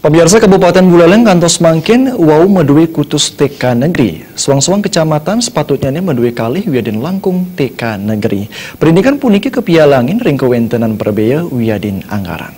Pemirsa Kabupaten Buleleng kantos mangkin wau medue kutus TK Negeri. Suang-suang kecamatan sepatutnya medue kali wiadin langkung TK Negeri. Pendidikan puniki kepialangin ring kewentenan berbea wiadin anggaran.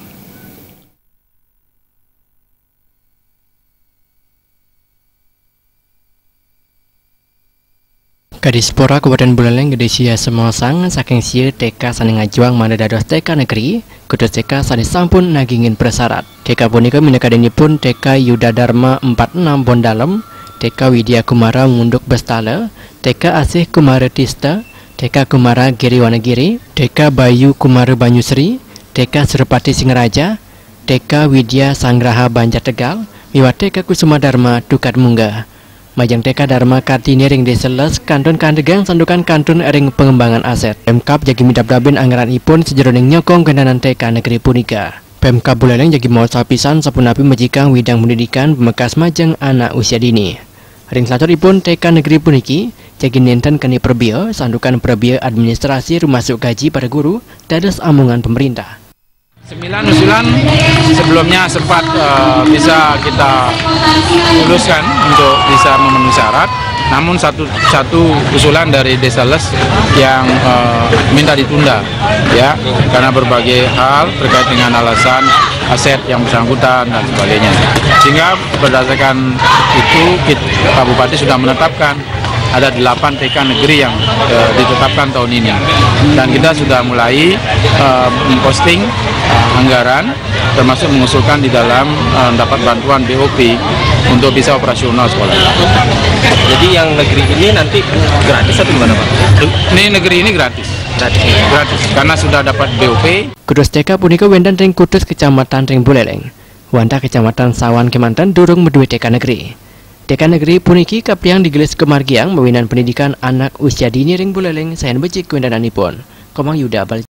Kadispora Kabupaten Buleleng gede sia semosang saking sia TK sani ngajuang mana dados TK Negeri kutus TK sani sampun nagingin persyarat. TK punika minakadenipun TK Yuda Dharma 46 Bondalem, TK Widya Kumara Ngunduk Bestala, TK Asih Kumara Tista, TK Kumara Giri Wanagiri, TK Bayu Kumara Banyusri, TK Surapati Singaraja, TK Widya Sanggraha Banjar Tegal, miwat TK Kusuma Dharma Dukat Munggah. Majang TK Dharma Kartini ring deseles kantun kandegang sandukan kantun ring pengembangan aset. Pemkab jagi midap-dabin anggaran ipun sejeroning nyokong kendanan TK Negeri punika. Pemkab Buleleng jagi mau sapisan sapunapi majikang widang pendidikan bemekas majang anak usia dini. Ring saturipun TK Negeri puniki jagi nenten keni perbio sandukan perbio administrasi rumasuk gaji pada guru dados amungan pemerintah. 9 usulan sebelumnya sempat bisa kita luluskan untuk bisa memenuhi syarat, namun satu usulan dari Desa Les yang minta ditunda, ya, karena berbagai hal terkait dengan alasan aset yang bersangkutan dan sebagainya. Sehingga berdasarkan itu Pak Bupati sudah menetapkan ada 8 TK Negeri yang ditetapkan tahun ini, dan kita sudah mulai memposting anggaran, termasuk mengusulkan di dalam dapat bantuan BOP untuk bisa operasional sekolah. Jadi yang negeri ini nanti gratis atau gimana Pak? Ini negeri ini gratis, karena sudah dapat BOP. Kutus TK punika wendan ring kutus kecamatan ring Buleleng, wanda kecamatan Sawan Kemanten durung medue TK Negeri. TK Negeri puniki kapiang digelis kemargiang mewinan pendidikan anak usia dini ring Buleleng sayan becik wendananipun. Komang Yuda Bal